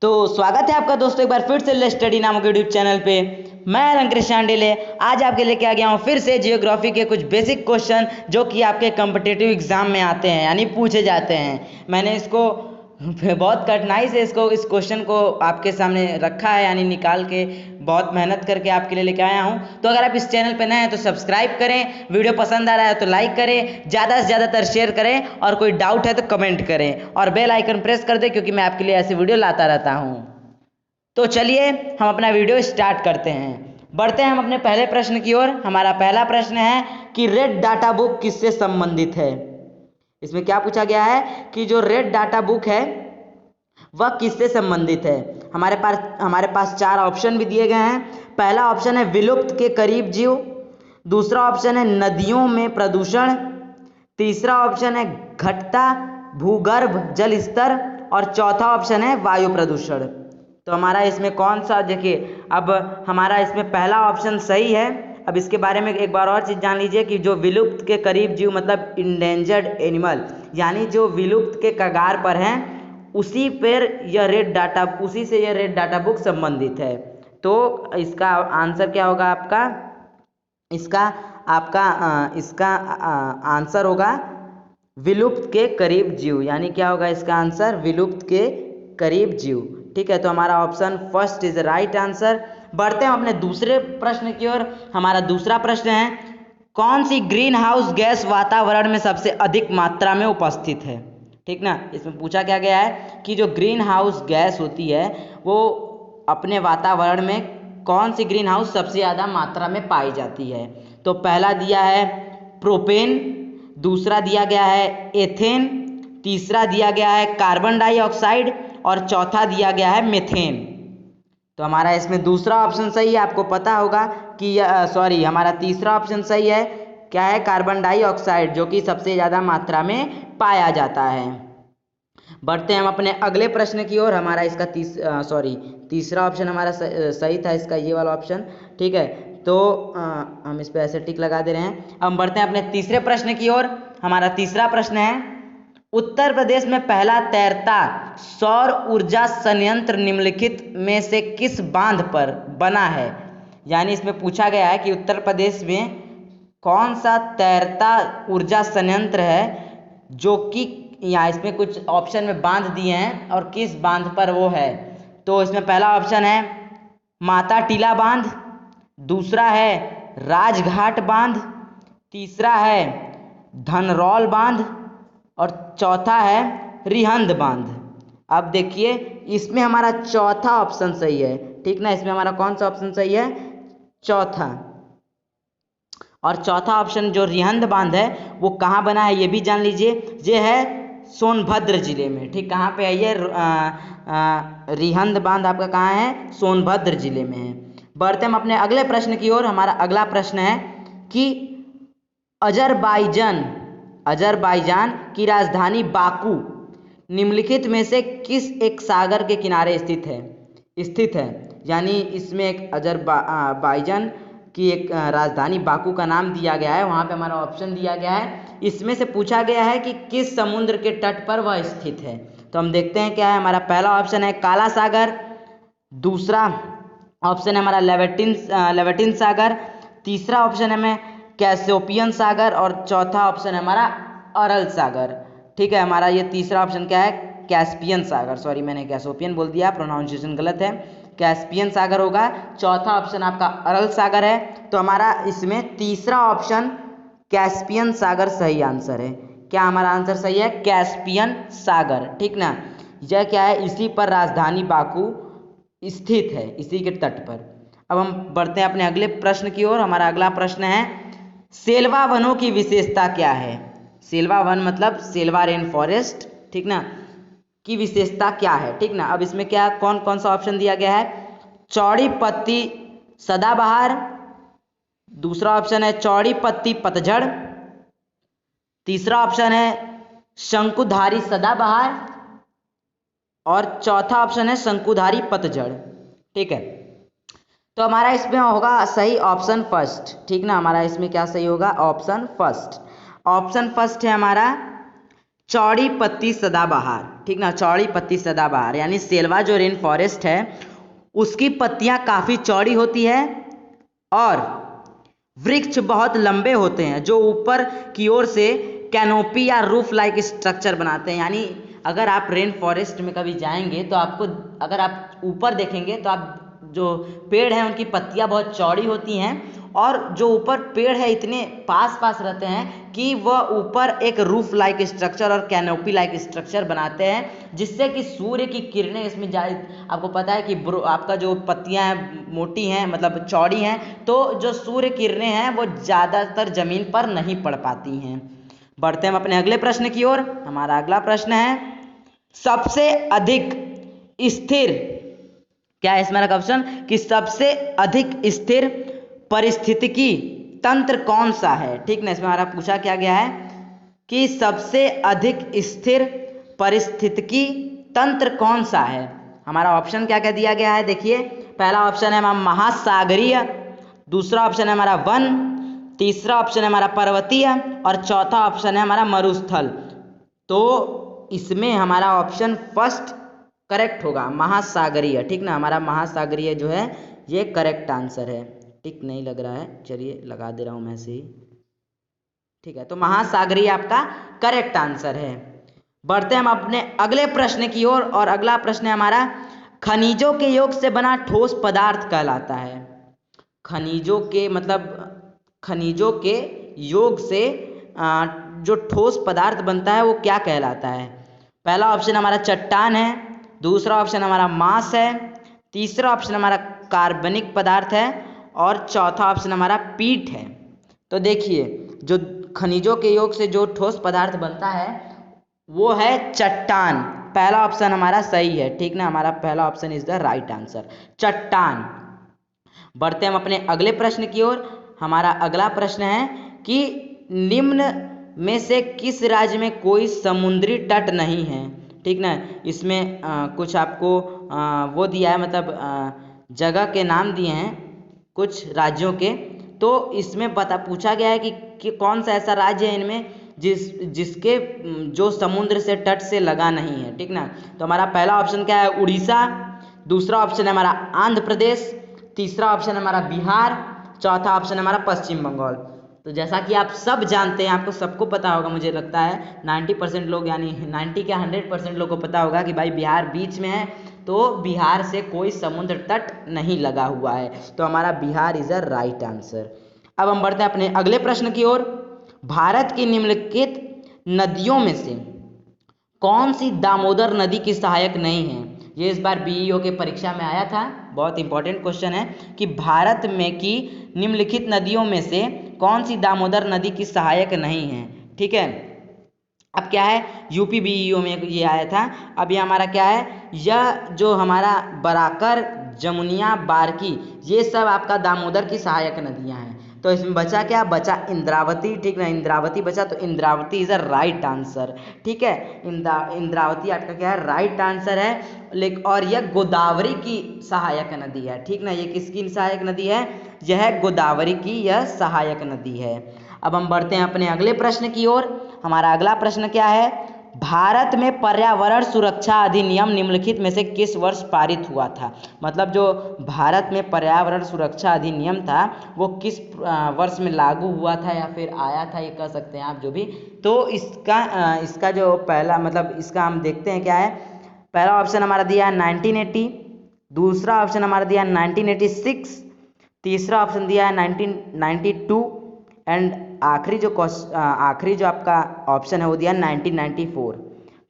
तो स्वागत है आपका दोस्तों एक बार फिर से लेट्स स्टडी नामक यूट्यूब चैनल पे। मैं अलंकृत शांडिले आज आपके लेके आ गया हूँ फिर से जियोग्राफी के कुछ बेसिक क्वेश्चन जो कि आपके कम्पिटिटिव एग्जाम में आते हैं यानी पूछे जाते हैं। मैंने इसको बहुत कठिनाई से इस क्वेश्चन को आपके सामने रखा है यानी निकाल के बहुत मेहनत करके आपके लिए लेके आया हूँ। तो अगर आप इस चैनल पे नए हैं तो सब्सक्राइब करें, वीडियो पसंद आ रहा है तो लाइक करें, ज़्यादा से ज़्यादातर शेयर करें और कोई डाउट है तो कमेंट करें और बेल आइकन प्रेस कर दें क्योंकि मैं आपके लिए ऐसे वीडियो लाता रहता हूँ। तो चलिए हम अपना वीडियो स्टार्ट करते हैं। बढ़ते हैं हम अपने पहले प्रश्न की ओर। हमारा पहला प्रश्न है कि रेड डाटा बुक किससे संबंधित है। इसमें क्या पूछा गया है कि जो रेड डाटा बुक है वह किससे संबंधित है। हमारे पास चार ऑप्शन भी दिए गए हैं। पहला ऑप्शन है विलुप्त के करीब जीव, दूसरा ऑप्शन है नदियों में प्रदूषण, तीसरा ऑप्शन है घटता भूगर्भ जल स्तर और चौथा ऑप्शन है वायु प्रदूषण। तो हमारा इसमें कौन सा, देखिए अब हमारा इसमें पहला ऑप्शन सही है। अब इसके बारे में एक बार और चीज़ जान लीजिए कि जो विलुप्त के करीब जीव मतलब इंडेंजर्ड एनिमल यानी जो विलुप्त के कगार पर हैं उसी से यह रेड डाटा बुक संबंधित है। तो इसका आंसर क्या होगा आपका, इसका आंसर होगा विलुप्त के करीब जीव, यानी क्या होगा इसका आंसर विलुप्त के करीब जीव। ठीक है, तो हमारा option first is right answer. बढ़ते हैं अपने दूसरे प्रश्न की ओर। हमारा दूसरा प्रश्न है कौन सी ग्रीन हाउस गैस वातावरण में सबसे अधिक मात्रा में उपस्थित है। ठीक ना, इसमें पूछा क्या गया है कि जो ग्रीन हाउस गैस होती है वो अपने वातावरण में कौन सी ग्रीन हाउस सबसे ज़्यादा मात्रा में पाई जाती है। तो पहला दिया है प्रोपेन, दूसरा दिया गया है एथेन, तीसरा दिया गया है कार्बन डाइऑक्साइड और चौथा दिया गया है मीथेन। तो हमारा इसमें दूसरा ऑप्शन सही है, आपको पता होगा कि हमारा तीसरा ऑप्शन सही है। क्या है, कार्बन डाइऑक्साइड, जो कि सबसे ज़्यादा मात्रा में पाया जाता है। बढ़ते हैं हम अपने अगले प्रश्न की ओर। हमारा इसका तीसरा ऑप्शन हमारा सही था, इसका ये वाला ऑप्शन। ठीक है, तो हम इस पर ऐसे टिक लगा दे रहे हैं। हम बढ़ते हैं अपने तीसरे प्रश्न की ओर। हमारा तीसरा प्रश्न है उत्तर प्रदेश में पहला तैरता सौर ऊर्जा संयंत्र निम्नलिखित में से किस बांध पर बना है। यानी इसमें पूछा गया है कि उत्तर प्रदेश में कौन सा तैरता ऊर्जा संयंत्र है जो कि यहाँ इसमें कुछ ऑप्शन में बांध दिए हैं और किस बांध पर वो है। तो इसमें पहला ऑप्शन है माता टीला बांध, दूसरा है राजघाट बांध, तीसरा है धनरौल बांध और चौथा है रिहंद बांध। अब देखिए इसमें हमारा चौथा ऑप्शन सही है। ठीक ना, इसमें हमारा कौन सा ऑप्शन सही है, चौथा। और चौथा ऑप्शन जो रिहंद बांध है वो कहाँ बना है ये भी जान लीजिए, ये है सोनभद्र जिले में। ठीक, कहाँ पे है ये रिहंद बांध आपका कहाँ है, सोनभद्र जिले में है। बढ़ते हम अपने अगले प्रश्न की ओर। हमारा अगला प्रश्न है कि अजरबैजान की राजधानी बाकू निम्नलिखित में से किस एक सागर के किनारे स्थित है। यानी इसमें एक अजरबैजान की एक राजधानी बाकू का नाम दिया गया है, वहाँ पे हमारा ऑप्शन दिया गया है। इसमें से पूछा गया है कि किस समुद्र के तट पर वह स्थित है। तो हम देखते हैं क्या है। हमारा पहला ऑप्शन है काला सागर, दूसरा ऑप्शन है हमारा लेवेटिन सागर, तीसरा ऑप्शन है हमें कैस्पियन सागर और चौथा ऑप्शन है हमारा अरल सागर। ठीक है, हमारा ये तीसरा ऑप्शन क्या है, कैस्पियन सागर। मैंने कैस्पियन बोल दिया, प्रोनाउंसिएशन गलत है, कैस्पियन सागर होगा। चौथा ऑप्शन आपका अरल सागर है। तो हमारा इसमें तीसरा ऑप्शन कैस्पियन सागर सही आंसर है। क्या हमारा आंसर सही है, कैस्पियन सागर। ठीक ना, यह क्या है, इसी पर राजधानी बाकू स्थित है, इसी के तट पर। अब हम बढ़ते हैं अपने अगले प्रश्न की ओर। हमारा अगला प्रश्न है सेल्वा वनों की विशेषता क्या है। सेल्वा वन मतलब सेल्वा रेन फॉरेस्ट, ठीक ना, की विशेषता क्या है। ठीक ना, अब इसमें क्या कौन कौन सा ऑप्शन दिया गया है, चौड़ी पत्ती सदाबहार, दूसरा ऑप्शन है चौड़ी पत्ती पतझड़, तीसरा ऑप्शन है शंकुधारी सदाबहार और चौथा ऑप्शन है शंकुधारी पतझड़। ठीक है, तो हमारा इसमें होगा सही ऑप्शन फर्स्ट। ठीक ना, हमारा इसमें क्या सही होगा, ऑप्शन फर्स्ट। ऑप्शन फर्स्ट है हमारा चौड़ी पत्ती सदाबहार, ठीक ना, चौड़ी पत्ती सदाबहार यानी सेल्वा जो रेन फॉरेस्ट है उसकी पत्तियां काफ़ी चौड़ी होती है और वृक्ष बहुत लंबे होते हैं जो ऊपर की ओर से कैनोपी या रूफ लाइक स्ट्रक्चर बनाते हैं। यानी अगर आप रेन फॉरेस्ट में कभी जाएंगे तो आपको, अगर आप ऊपर देखेंगे तो आप जो पेड़ हैं उनकी पत्तियां बहुत चौड़ी होती हैं और जो ऊपर पेड़ है इतने पास पास रहते हैं कि वह ऊपर एक रूफ लाइक स्ट्रक्चर और कैनोपी लाइक स्ट्रक्चर बनाते हैं जिससे कि सूर्य की किरणें इसमें आपको पता है कि आपका जो पत्तियां हैं मोटी हैं मतलब चौड़ी हैं तो जो सूर्य किरणें हैं वो ज़्यादातर ज़मीन पर नहीं पड़ पाती हैं। बढ़ते हैं हम अपने अगले प्रश्न की ओर। हमारा अगला प्रश्न है सबसे अधिक स्थिर, क्या है इसमें ऑप्शन कि सबसे अधिक स्थिर पारिस्थितिकी तंत्र कौन सा है, ठीक ना। इसमें हमारा पूछा क्या गया है कि सबसे अधिक स्थिर पारिस्थितिकी तंत्र कौन सा है। हमारा ऑप्शन क्या क्या दिया गया है, देखिए पहला ऑप्शन है हमारा महासागरीय, दूसरा ऑप्शन है हमारा वन, तीसरा ऑप्शन है हमारा पर्वतीय और चौथा ऑप्शन है हमारा मरुस्थल। तो इसमें हमारा ऑप्शन फर्स्ट करेक्ट होगा, महासागरीय, ठीक ना। हमारा महासागरीय जो है ये करेक्ट आंसर है। टिक नहीं लग रहा है, चलिए लगा दे रहा हूँ मैं से ही, ठीक है। तो महासागरीय आपका करेक्ट आंसर है। बढ़ते हैं हम अपने अगले प्रश्न की ओर और अगला प्रश्न है हमारा खनिजों के योग से बना ठोस पदार्थ कहलाता है। खनिजों के मतलब खनिजों के योग से जो ठोस पदार्थ बनता है वो क्या कहलाता है। पहला ऑप्शन हमारा चट्टान है, दूसरा ऑप्शन हमारा मांस है, तीसरा ऑप्शन हमारा कार्बनिक पदार्थ है और चौथा ऑप्शन हमारा पीट है। तो देखिए जो खनिजों के योग से जो ठोस पदार्थ बनता है वो है चट्टान। पहला ऑप्शन हमारा सही है, ठीक ना। हमारा पहला option is the right answer, चट्टान। बढ़ते हम अपने अगले प्रश्न की ओर। हमारा अगला प्रश्न है कि निम्न में से किस राज्य में कोई समुद्री तट नहीं है, ठीक ना। इसमें कुछ आपको वो दिया है, मतलब जगह के नाम दिए हैं कुछ राज्यों के। तो इसमें पूछा गया है कि कौन सा ऐसा राज्य है इनमें जिसके जो समुद्र से तट से लगा नहीं है, ठीक ना। तो हमारा पहला ऑप्शन क्या है, उड़ीसा, दूसरा ऑप्शन है हमारा आंध्र प्रदेश, तीसरा ऑप्शन है हमारा बिहार, चौथा ऑप्शन है हमारा पश्चिम बंगाल। तो जैसा कि आप सब जानते हैं, आपको सबको पता होगा, मुझे लगता है 90% लोग यानी 90 क्या 100% लोग को पता होगा कि भाई बिहार बीच में है, तो बिहार से कोई समुद्र तट नहीं लगा हुआ है। तो हमारा Bihar is a right answer. अब हम बढ़ते हैं अपने अगले प्रश्न की ओर। भारत की निम्नलिखित नदियों में से कौन सी दामोदर नदी की सहायक नहीं है। ये इस बार बीईओ के परीक्षा में आया था, बहुत इंपॉर्टेंट क्वेश्चन है कि भारत में की निम्नलिखित नदियों में से कौन सी दामोदर नदी की सहायक नहीं है, ठीक है। अब क्या है, यूपी बीईओ में ये आया था। अब ये हमारा क्या है, यह जो हमारा बराकर, जमुनिया, बारकी, ये सब आपका दामोदर की सहायक नदियां हैं। तो इसमें बचा क्या, बचा इंद्रावती, ठीक ना। इंद्रावती बचा, तो Indravati is a right answer, ठीक है। इंद्रावती आपका क्या है, राइट आंसर है। लेकिन और यह गोदावरी की सहायक नदी है, ठीक ना। ये किसकी सहायक नदी है, यह गोदावरी की यह सहायक नदी है। अब हम बढ़ते हैं अपने अगले प्रश्न की ओर। हमारा अगला प्रश्न क्या है, भारत में पर्यावरण सुरक्षा अधिनियम निम्नलिखित में से किस वर्ष पारित हुआ था। मतलब जो भारत में पर्यावरण सुरक्षा अधिनियम था वो किस वर्ष में लागू हुआ था या फिर आया था, ये कह सकते हैं आप जो भी। तो इसका जो पहला मतलब इसका हम देखते हैं क्या है। पहला ऑप्शन हमारा दिया है 1980, दूसरा ऑप्शन हमारा दिया है 1986, तीसरा ऑप्शन दिया है 1992 एंड आखिरी जो आपका ऑप्शन है वो दिया 1994।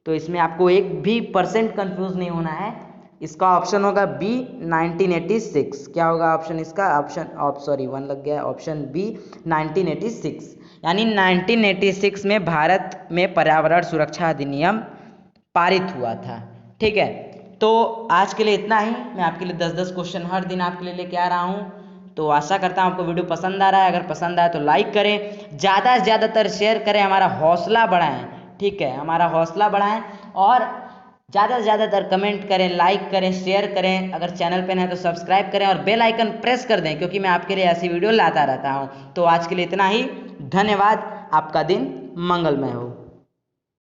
तो इसमें आपको एक भी % कंफ्यूज नहीं होना है, इसका ऑप्शन होगा बी 1986। क्या होगा ऑप्शन इसका, ऑप्शन 1 लग गया, ऑप्शन बी 1986। यानी 1986 में भारत में पर्यावरण सुरक्षा अधिनियम पारित हुआ था, ठीक है। तो आज के लिए इतना ही। मैं आपके लिए 10-10 क्वेश्चन हर दिन आपके लिए लेके आ रहा हूँ। तो आशा करता हूँ आपको वीडियो पसंद आ रहा है। अगर पसंद आए तो लाइक करें, ज़्यादा से ज़्यादातर शेयर करें, हमारा हौसला बढ़ाएं, ठीक है। हमारा हौसला बढ़ाएं और ज़्यादा से ज़्यादातर कमेंट करें, लाइक करें, शेयर करें। अगर चैनल पर हैं तो सब्सक्राइब करें और बेल आइकन प्रेस कर दें, क्योंकि मैं आपके लिए ऐसी वीडियो लाता रहता हूँ। तो आज के लिए इतना ही, धन्यवाद। आपका दिन मंगलमय हो।